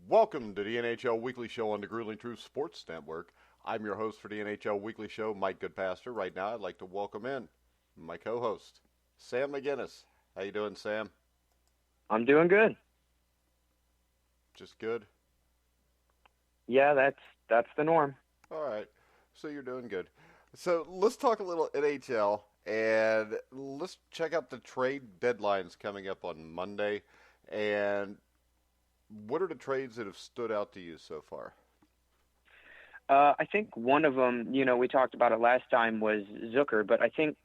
Welcome to the NHL Weekly Show on the Grueling Truth Sports Network. I'm your host for the NHL Weekly Show, Mike Goodpaster. Right now, I'd like to welcome in my co-host, Sam McGinnis. How you doing, Sam? I'm doing good. Just good? Yeah, that's the norm. All right. So you're doing good. So let's talk a little NHL, and let's check out the trade deadlines coming up on Monday. And what are the trades that have stood out to you so far? I think one of them, we talked about it last time, was Zucker, but I think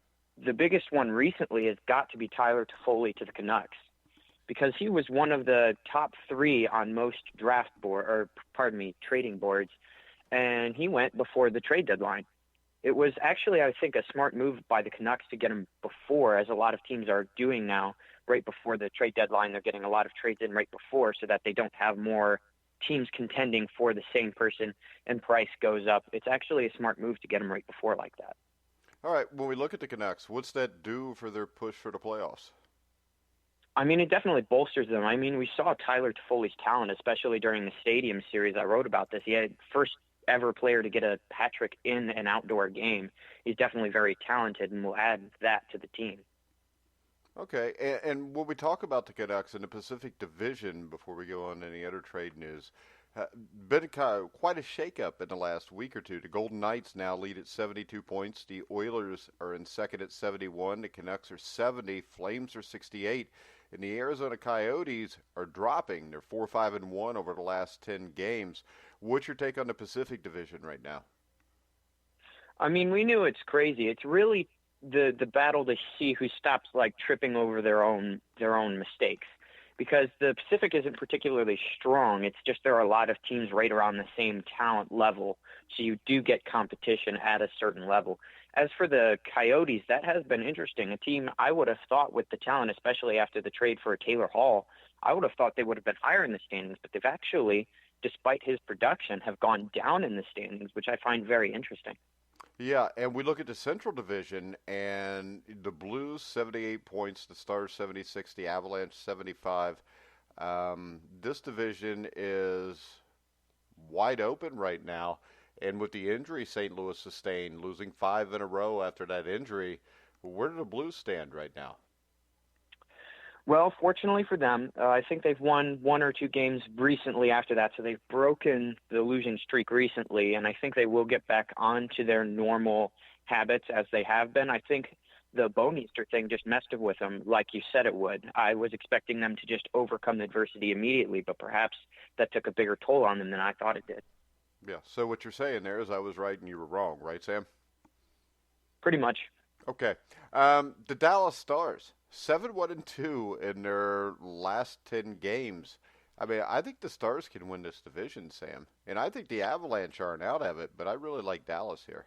the biggest one recently has got to be Tyler Toffoli to the Canucks, because he was one of the top three on most trading boards, and he went before the trade deadline. It was actually, I think, a smart move by the Canucks to get him before, as a lot of teams are doing now, right before the trade deadline. They're getting a lot of trades in right before so that they don't have more teams contending for the same person and price goes up. It's actually a smart move to get him right before like that. All right, when we look at the Canucks, what's that do for their push for the playoffs? I mean, it definitely bolsters them. I mean, we saw Tyler Toffoli's talent, especially during the Stadium Series. I wrote about this. He had first ever player to get a hat trick in an outdoor game. He's definitely very talented and will add that to the team. Okay, and when we talk about the Canucks in the Pacific Division, before we go on to any other trade news, been quite a shakeup in the last week or two. The Golden Knights now lead at 72 points. The Oilers are in second at 71. The Canucks are 70. Flames are 68. And the Arizona Coyotes are dropping. They're 4-5-1 over the last 10 games. What's your take on the Pacific Division right now? I mean, we knew it's crazy. It's really the battle to see who stops tripping over their own mistakes, because the Pacific isn't particularly strong. It's just there are a lot of teams right around the same talent level, so you do get competition at a certain level. As for the Coyotes, that has been interesting. A team I would have thought with the talent, especially after the trade for Taylor Hall, I would have thought they would have been higher in the standings, but they've actually, despite his production, have gone down in the standings, which I find very interesting. Yeah, and we look at the Central Division, and the Blues, 78 points, the Stars, 76, the Avalanche, 75. This division is wide open right now, and with the injury St. Louis sustained, losing 5 in a row after that injury, where do the Blues stand right now? Well, fortunately for them, I think they've won one or two games recently after that, so they've broken the losing streak recently, and I think they will get back onto their normal habits as they have been. I think the Bouwmeester thing just messed with them like you said it would. I was expecting them to just overcome adversity immediately, but perhaps that took a bigger toll on them than I thought it did. Yeah, so what you're saying there is I was right and you were wrong, right, Sam? Pretty much. Okay. The Dallas Stars, 7-1-2 in their last 10 games. I mean, I think the Stars can win this division, Sam. And I think the Avalanche aren't out of it, but I really like Dallas here.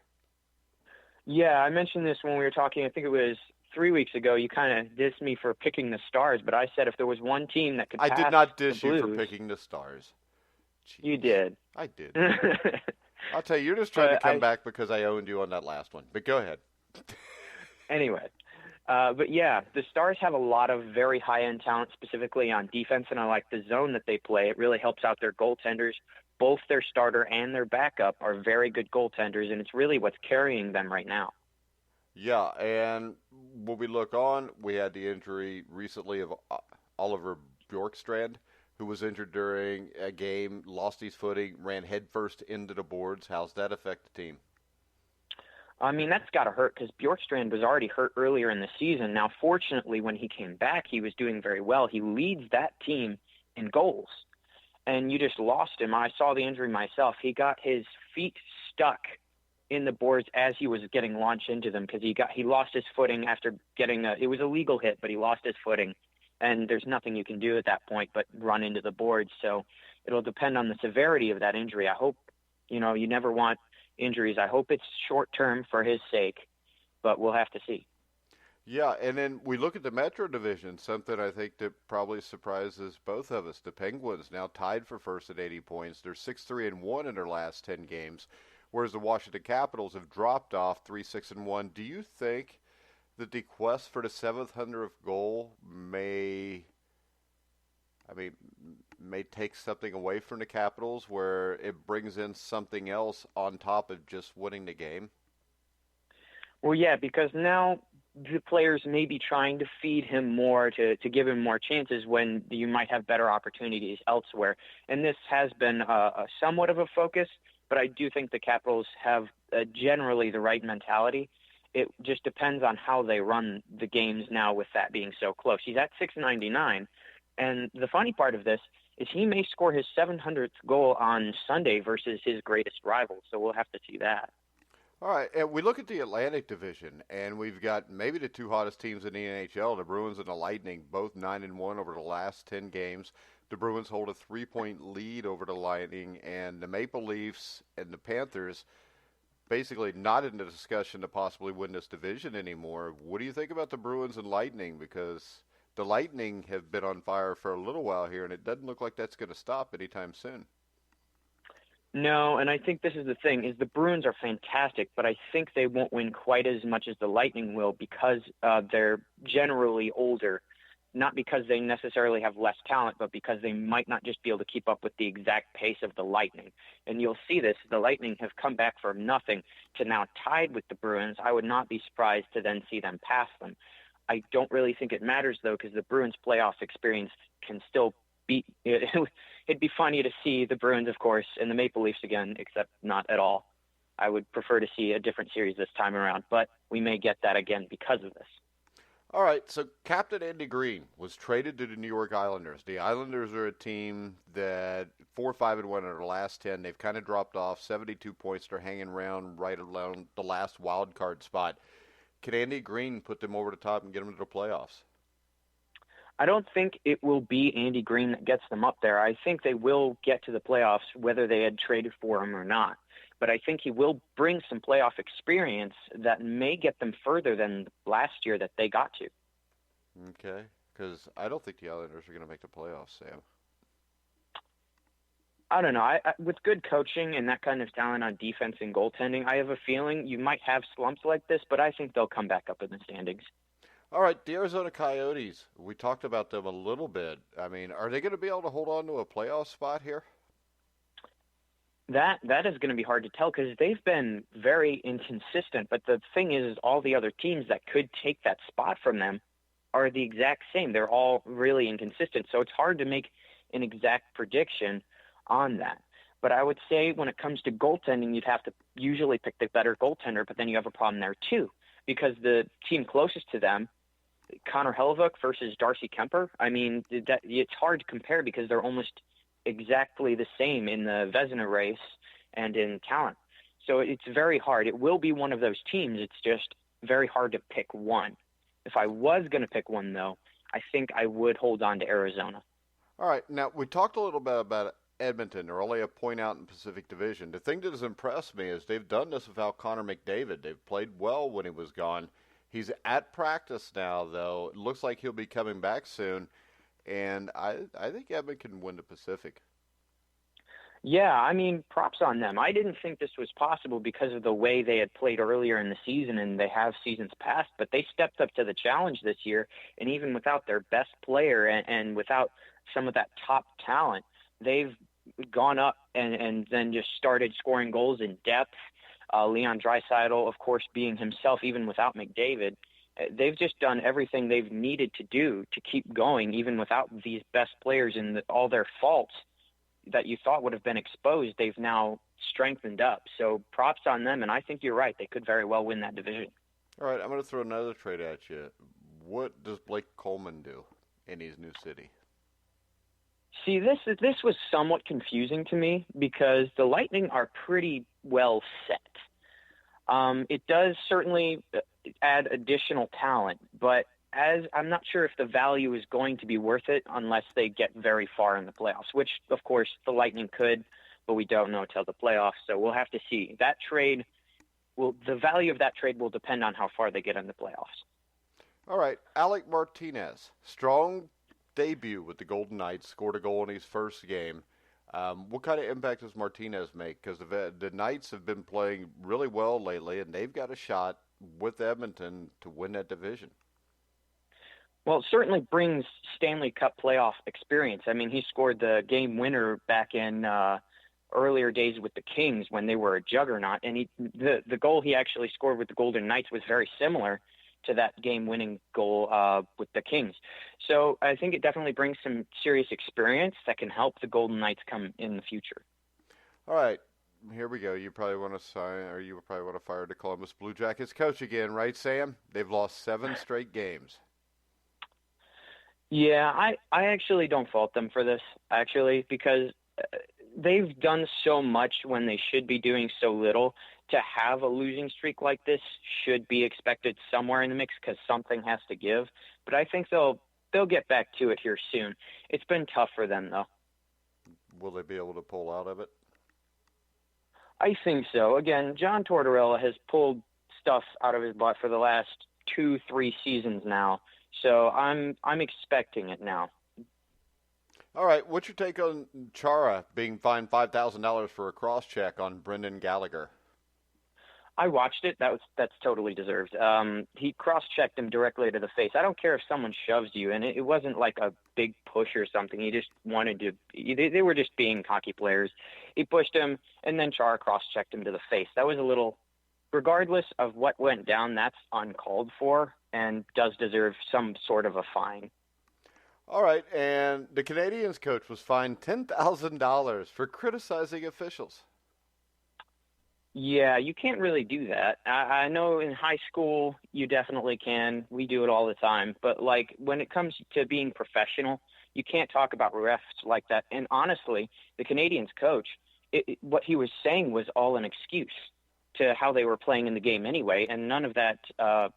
Yeah, I mentioned this when we were talking, I think it was 3 weeks ago. You kind of dissed me for picking the Stars, but I said if there was one team that could pass I did not diss the you Blues, for picking the Stars. Jeez. You did. I did. I'll tell you, you're just trying to come back because I owned you on that last one. But go ahead. Anyway, but yeah, the Stars have a lot of very high-end talent, specifically on defense, and I like the zone that they play. It really helps out their goaltenders. Both their starter and their backup are very good goaltenders, and it's really what's carrying them right now. Yeah, and when we look on, we had the injury recently of Oliver Bjorkstrand, who was injured during a game, lost his footing, ran headfirst into the boards. How's that affect the team? I mean, that's got to hurt because Bjorkstrand was already hurt earlier in the season. Now, fortunately, when he came back, he was doing very well. He leads that team in goals, and you just lost him. I saw the injury myself. He got his feet stuck in the boards as he was getting launched into them because he lost his footing after getting it was a legal hit, but he lost his footing, and there's nothing you can do at that point but run into the boards. So it'll depend on the severity of that injury. I hope, you never want injuries. I hope it's short term for his sake, but we'll have to see. Yeah, and then we look at the Metro Division, something I think that probably surprises both of us. The Penguins now tied for first at 80 points. They're 6-3-1 in their last 10 games, whereas the Washington Capitals have dropped off 3-6-1. Do you think that the quest for the 700th goal may may take something away from the Capitals where it brings in something else on top of just winning the game? Well, yeah, because now the players may be trying to feed him more to give him more chances when you might have better opportunities elsewhere. And this has been a somewhat of a focus, but I do think the Capitals have generally the right mentality. It just depends on how they run the games now with that being so close. He's at 699, and the funny part of this is he may score his 700th goal on Sunday versus his greatest rival, so we'll have to see that. All right, and we look at the Atlantic Division, and we've got maybe the two hottest teams in the NHL, the Bruins and the Lightning, both 9-1 over the last 10 games. The Bruins hold a 3-point lead over the Lightning, and the Maple Leafs and the Panthers basically not in the discussion to possibly win this division anymore. What do you think about the Bruins and Lightning? Because the Lightning have been on fire for a little while here, and it doesn't look like that's going to stop anytime soon. No, and I think this is the thing, is the Bruins are fantastic, but I think they won't win quite as much as the Lightning will because they're generally older, not because they necessarily have less talent, but because they might not just be able to keep up with the exact pace of the Lightning. And you'll see this, the Lightning have come back from nothing to now tied with the Bruins. I would not be surprised to then see them pass them. I don't really think it matters, though, because the Bruins' playoff experience can still beat. It'd be funny to see the Bruins, of course, and the Maple Leafs again, except not at all. I would prefer to see a different series this time around, but we may get that again because of this. All right, so Captain Andy Green was traded to the New York Islanders. The Islanders are a team that 4-5-1 in their last 10. They've kind of dropped off 72 points. They're hanging around right around the last wild card spot. Can Andy Green put them over the top and get them to the playoffs? I don't think it will be Andy Green that gets them up there. I think they will get to the playoffs whether they had traded for him or not. But I think he will bring some playoff experience that may get them further than last year that they got to. Okay, because I don't think the Islanders are going to make the playoffs, Sam. I don't know. I with good coaching and that kind of talent on defense and goaltending, I have a feeling you might have slumps like this, but I think they'll come back up in the standings. All right, the Arizona Coyotes. We talked about them a little bit. I mean, are they going to be able to hold on to a playoff spot here? That is going to be hard to tell because they've been very inconsistent. But the thing is all the other teams that could take that spot from them are the exact same. They're all really inconsistent. So it's hard to make an exact prediction on that. But I would say when it comes to goaltending, you'd have to usually pick the better goaltender, but then you have a problem there too because the team closest to them, Connor Hellebuyck versus Darcy Kemper, I mean, it's hard to compare because they're almost exactly the same in the Vezina race and in talent. So it's very hard. It will be one of those teams. It's just very hard to pick one. If I was going to pick one, though, I think I would hold on to Arizona. All right. Now, we talked a little bit about Edmonton. They're only a point out in the Pacific Division. The thing that has impressed me is they've done this without Connor McDavid. They've played well when he was gone. He's at practice now, though. It looks like he'll be coming back soon. And I think Edmonton can win the Pacific. Yeah, I mean, props on them. I didn't think this was possible because of the way they had played earlier in the season, and they have seasons past, but they stepped up to the challenge this year, and even without their best player and without some of that top talent, they've gone up and then just started scoring goals in depth. Leon Draisaitl, of course, being himself even without McDavid. They've just done everything they've needed to do to keep going, even without these best players and all their faults that you thought would have been exposed. They've now strengthened up. So props on them, and I think you're right. They could very well win that division. All right, I'm going to throw another trade at you. What does Blake Coleman do in his new city? See, this was somewhat confusing to me because the Lightning are pretty well set. It does certainly add additional talent, but as I'm not sure if the value is going to be worth it unless they get very far in the playoffs, which, of course, the Lightning could, but we don't know till the playoffs, so we'll have to see. That trade the value of that trade will depend on how far they get in the playoffs. All right, Alec Martinez, strong debut with the Golden Knights, scored a goal in his first game. What kind of impact does Martinez make? Because the Knights have been playing really well lately, and they've got a shot with Edmonton to win that division. Well, it certainly brings Stanley Cup playoff experience. I mean, he scored the game winner back in earlier days with the Kings when they were a juggernaut, and the goal he actually scored with the Golden Knights was very similar to that game-winning goal with the Kings. So I think it definitely brings some serious experience that can help the Golden Knights come in the future. All right, here we go. You probably want to sign, or you probably want to fire the Columbus Blue Jackets coach again, right, Sam? They've lost 7 straight games. Yeah, I actually don't fault them for this, actually, because they've done so much when they should be doing so little. To have a losing streak like this should be expected somewhere in the mix because something has to give. But I think they'll get back to it here soon. It's been tough for them, though. Will they be able to pull out of it? I think so. Again, John Tortorella has pulled stuff out of his butt for the last 2-3 seasons now. So I'm expecting it now. All right, what's your take on Chara being fined $5,000 for a cross-check on Brendan Gallagher? I watched it. That's totally deserved. He cross-checked him directly to the face. I don't care if someone shoves you, and it wasn't like a big push or something. He just wanted to. They were just being hockey players. He pushed him, and then Chara cross-checked him to the face. That was a little. Regardless of what went down, that's uncalled for and does deserve some sort of a fine. All right, and the Canadiens coach was fined $10,000 for criticizing officials. Yeah, you can't really do that. I know in high school you definitely can. We do it all the time. But, like, when it comes to being professional, you can't talk about refs like that. And honestly, the Canadiens coach, what he was saying was all an excuse to how they were playing in the game anyway, and none of that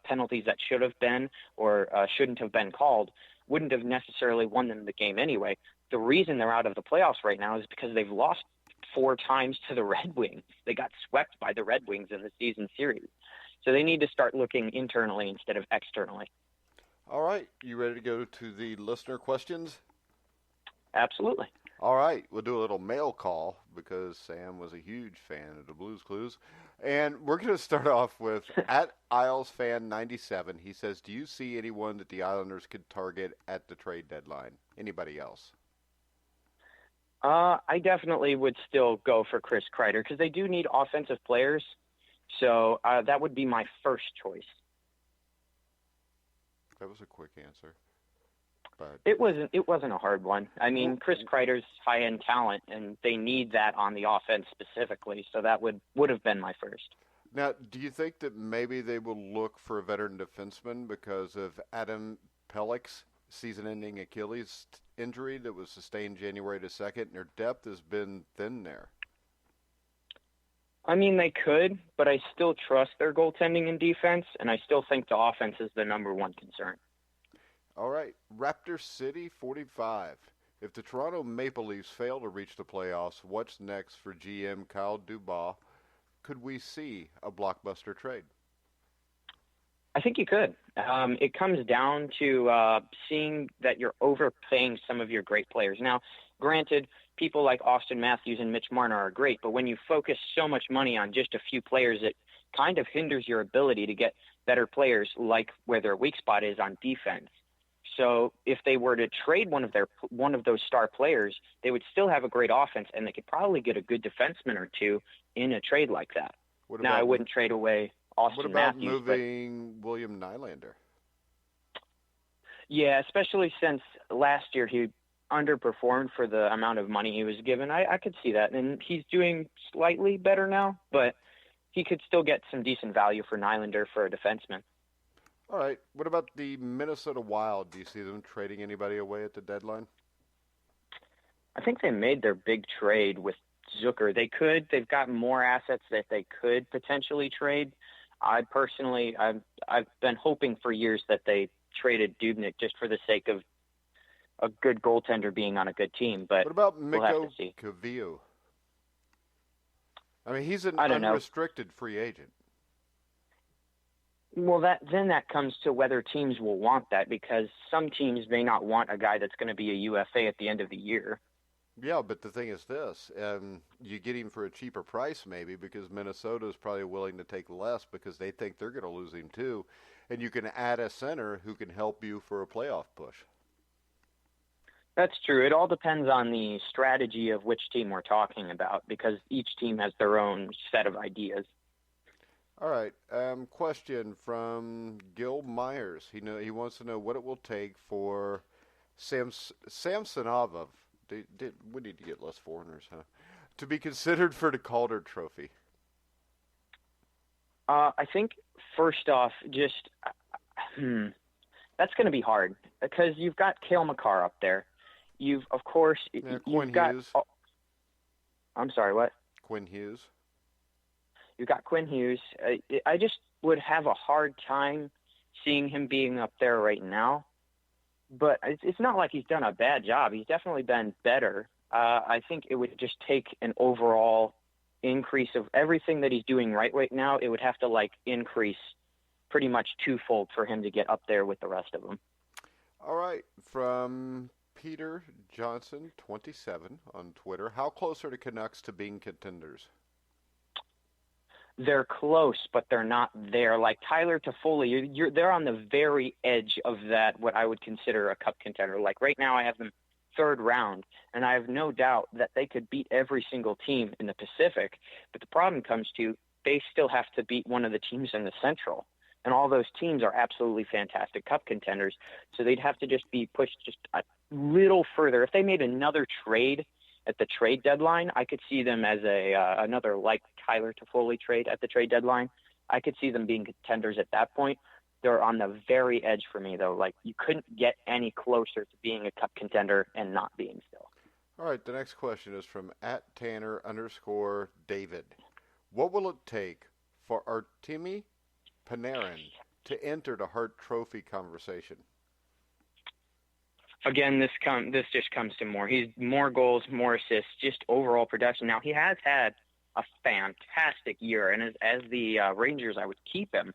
penalties that should have been or shouldn't have been called wouldn't have necessarily won them the game anyway. The reason they're out of the playoffs right now is because they've lost 4 times to the Red Wings. They got swept by the Red Wings in the season series. So they need to start looking internally instead of externally. All right, you ready to go to the listener questions? Absolutely. All right, we'll do a little mail call because Sam was a huge fan of the Blues Clues. And we're going to start off with at IslesFan97. He says, do you see anyone that the Islanders could target at the trade deadline? Anybody else? I definitely would still go for Chris Kreider because they do need offensive players. So that would be my first choice. That was a quick answer. But It wasn't a hard one. I mean, Chris Kreider's high-end talent, and they need that on the offense specifically. So that would have been my first. now, do you think that maybe they will look for a veteran defenseman because of Adam Pelech's season-ending Achilles injury that was sustained January 2nd, and their depth has been thin there? I mean, they could, but I still trust their goaltending and defense, and I still think the offense is the number one concern. All right, Raptor City 45. If the Toronto Maple Leafs fail to reach the playoffs, what's next for GM Kyle Dubas? Could we see a blockbuster trade? I think you could. It comes down to seeing that you're overpaying some of your great players. Now, granted, people like Austin Matthews and Mitch Marner are great, but when you focus so much money on just a few players, it kind of hinders your ability to get better players like where their weak spot is on defense. So if they were to trade one of those star players, they would still have a great offense, and they could probably get a good defenseman or two in a trade like that. Now, I wouldn't trade away Austin Matthews. What about moving William Nylander? Yeah, especially since last year he underperformed for the amount of money he was given. I could see that, and he's doing slightly better now, but he could still get some decent value for Nylander for a defenseman. All right. What about the Minnesota Wild? Do you see them trading anybody away at the deadline? I think they made their big trade with Zucker. They could. They've got more assets that they could potentially trade. I've been hoping for years that they traded Dubnyk just for the sake of a good goaltender being on a good team. But what about we'll have to see. Cavillo? I mean, he's an unrestricted free agent. Well, that comes to whether teams will want that, because some teams may not want a guy that's going to be a UFA at the end of the year. Yeah, but the thing is this, you get him for a cheaper price maybe because Minnesota is probably willing to take less because they think they're going to lose him too. and you can add a center who can help you for a playoff push. That's true. It all depends on the strategy of which team we're talking about, because each team has their own set of ideas. All right. Question from Gil Myers. He wants to know what it will take for Samsonov. We need to get less foreigners, huh? To be considered for the Calder Trophy. I think first off, that's going to be hard because you've got Cale Makar up there. You've got. Hughes. Oh, I'm sorry, what? Quinn Hughes. You've got Quinn Hughes. I just would have a hard time seeing him being up there right now. But it's not like he's done a bad job. He's definitely been better. I think it would just take an overall increase of everything that he's doing right now. It would have to increase pretty much twofold for him to get up there with the rest of them. All right. From Peter Johnson, 27 on Twitter. How close are the Canucks to being contenders? They're close, but they're not there. Like Tyler Toffoli, they're on the very edge of that, what I would consider a cup contender. Like right now I have them third round, and I have no doubt that they could beat every single team in the Pacific. But the problem comes to they still have to beat one of the teams in the Central. And all those teams are absolutely fantastic cup contenders. So they'd have to just be pushed just a little further. If they made another trade at the trade deadline, I could see them as another like Tyler Toffoli trade at the trade deadline. I could see them being contenders at that point. They're on the very edge for me, though. Like, you couldn't get any closer to being a cup contender and not being still. All right, the next question is from @Tanner_David. What will it take for Artemi Panarin to enter the Hart Trophy conversation? Again, this just comes to more. He's more goals, more assists, just overall production. Now, he has had a fantastic year, and as the Rangers, I would keep him.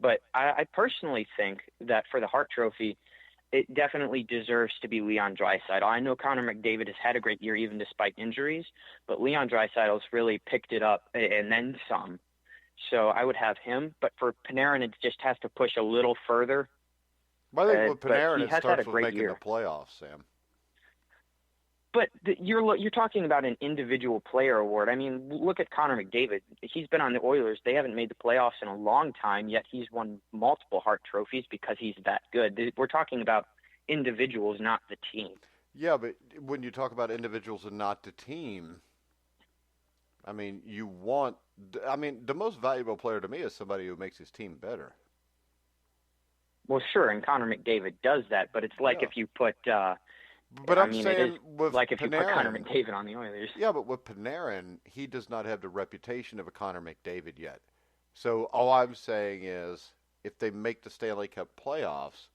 But I personally think that for the Hart Trophy, it definitely deserves to be Leon Draisaitl. I know Connor McDavid has had a great year even despite injuries, but Leon Draisaitl's really picked it up and then some. So I would have him. But for Panarin, it just has to push a little further. I think with Panarin, it starts with making year. the playoffs, Sam. But you're talking about an individual player award. I mean, look at Connor McDavid. He's been on the Oilers. They haven't made the playoffs in a long time, yet he's won multiple Hart trophies because he's that good. We're talking about individuals, not the team. Yeah, but when you talk about individuals and not the team, I mean, the most valuable player to me is somebody who makes his team better. Well, sure, and Connor McDavid does that, but it's like if you put But I'm saying with like if Panarin, you put Connor McDavid on the Oilers. Yeah, but with Panarin, he does not have the reputation of a Connor McDavid yet. So all I'm saying is if they make the Stanley Cup playoffs,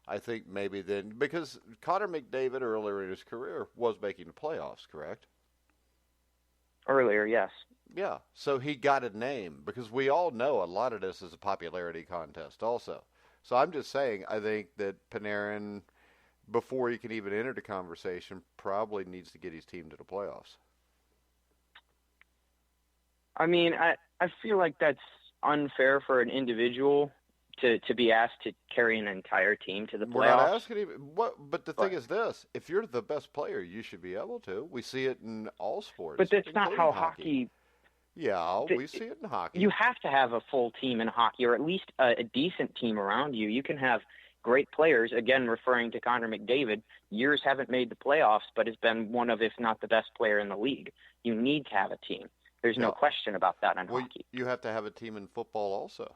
I think maybe then, because Connor McDavid earlier in his career was making the playoffs, correct? Earlier, yes. Yeah, so he got a name because we all know a lot of this is a popularity contest also. So I'm just saying I think that Panarin, before he can even enter the conversation, probably needs to get his team to the playoffs. I mean, I feel like that's unfair for an individual to be asked to carry an entire team to the playoffs. We're not asking him. But the thing is this. If you're the best player, you should be able to. We see it in all sports. But that's not how hockey... Yeah, we see it in hockey. You have to have a full team in hockey, or at least a decent team around you. You can have great players, again, referring to Connor McDavid, years haven't made the playoffs, but has been one of, if not the best player in the league. You need to have a team. There's no question about that in hockey. You have to have a team in football also.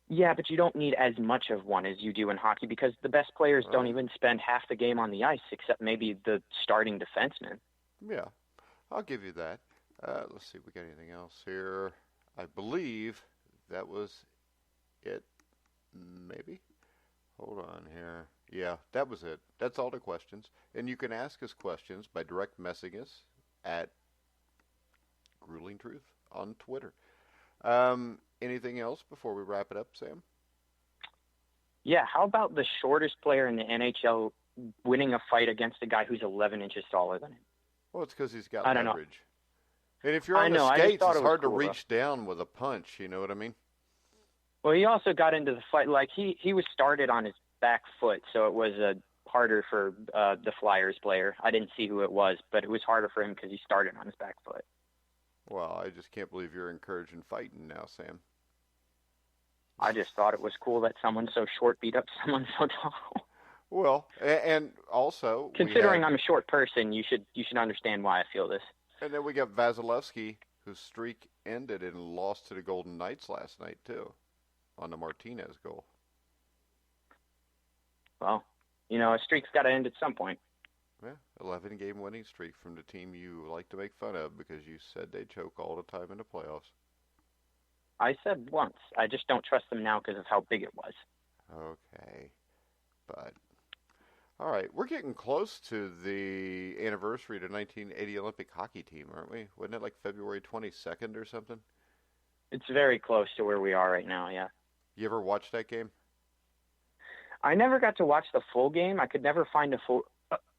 Yeah, but you don't need as much of one as you do in hockey because the best players don't even spend half the game on the ice, except maybe the starting defenseman. Yeah, I'll give you that. Let's see if we got anything else here. I believe that was it, maybe. Hold on here. Yeah, that was it. That's all the questions. And you can ask us questions by direct messaging us at Grueling Truth on Twitter. Anything else before we wrap it up, Sam? Yeah, how about the shortest player in the NHL winning a fight against a guy who's 11 inches taller than him? Well, it's because he's got I don't leverage. know. And if you're on the skates, it's hard to cool, reach down with a punch. You know what I mean? Well, he also got into the fight. Like, he was started on his back foot, so it was harder for the Flyers player. I didn't see who it was, but it was harder for him because he started on his back foot. Well, I just can't believe you're encouraging fighting now, Sam. I just thought it was cool that someone so short beat up someone so tall. Well, and also considering I'm a short person, you should understand why I feel this. And then we got Vasilevsky, whose streak ended and lost to the Golden Knights last night too, on the Martinez goal. Well, a streak's got to end at some point. Yeah, 11-game winning streak from the team you like to make fun of because you said they choke all the time in the playoffs. I said once. I just don't trust them now because of how big it was. Okay. But, all right. We're getting close to the anniversary of the 1980 Olympic hockey team, aren't we? Wasn't it like February 22nd or something? It's very close to where we are right now, yeah. You ever watch that game? I never got to watch the full game. I could never find a full...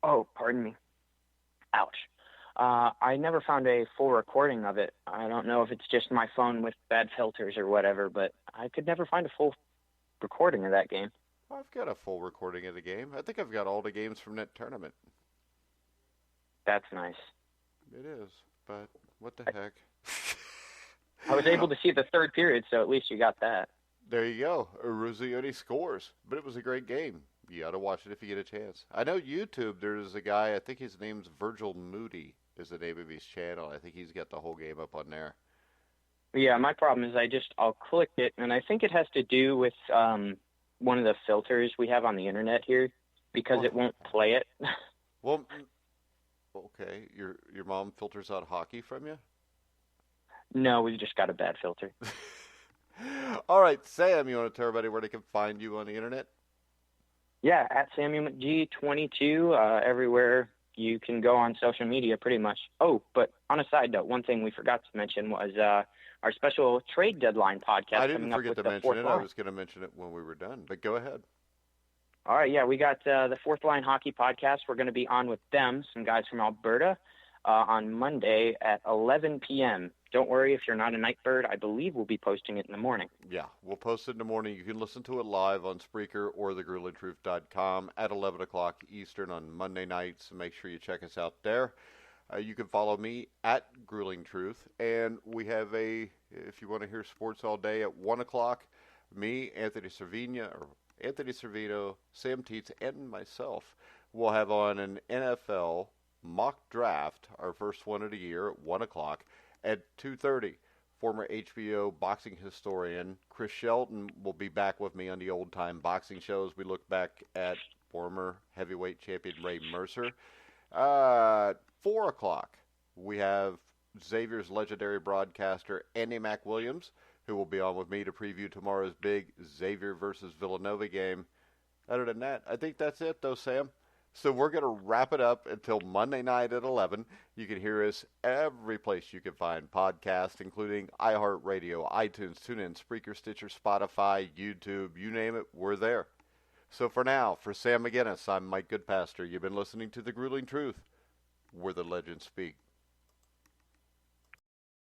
oh, pardon me. Ouch. I never found a full recording of it. I don't know if it's just my phone with bad filters or whatever, but I could never find a full recording of that game. I've got a full recording of the game. I think I've got all the games from that tournament. That's nice. It is, but what the heck? I was able to see the third period, so at least you got that. There you go. Ruzioni scores, but it was a great game. You ought to watch it if you get a chance. I know YouTube, there's a guy, I think his name's Virgil Moody is the name of his channel. I think he's got the whole game up on there. Yeah, my problem is I'll click it, and I think it has to do with one of the filters we have on the internet here because it won't play it. Well, okay. Your mom filters out hockey from you? No, we've just got a bad filter. All right, Sam, you want to tell everybody where they can find you on the internet? Yeah, at SamuelMcG22, everywhere you can go on social media pretty much. Oh, but on a side note, one thing we forgot to mention was our special trade deadline podcast. I didn't forget to mention it. I was going to mention it when we were done, but go ahead. All right, yeah, we got the Fourth Line Hockey Podcast. We're going to be on with them, some guys from Alberta, on Monday at 11 p.m. Don't worry if you're not a night bird. I believe we'll be posting it in the morning. Yeah, we'll post it in the morning. You can listen to it live on Spreaker or thegruelingtruth.com at 11 o'clock Eastern on Monday nights. So make sure you check us out there. You can follow me at Grueling Truth. And we have if you want to hear sports all day, at 1 o'clock, me, Anthony Servino, Sam Teets, and myself will have on an NFL mock draft, our first one of the year, at 1 o'clock. At 2:30, former HBO boxing historian Chris Shelton will be back with me on the old-time boxing shows. We look back at former heavyweight champion Ray Mercer. 4 o'clock, we have Xavier's legendary broadcaster Andy McWilliams, who will be on with me to preview tomorrow's big Xavier versus Villanova game. Other than that, I think that's it, though, Sam. So we're going to wrap it up until Monday night at 11. You can hear us every place you can find podcasts, including iHeartRadio, iTunes, TuneIn, Spreaker, Stitcher, Spotify, YouTube, you name it, we're there. So for now, for Sam McGinnis, I'm Mike Goodpaster. You've been listening to The Grueling Truth, where the legends speak.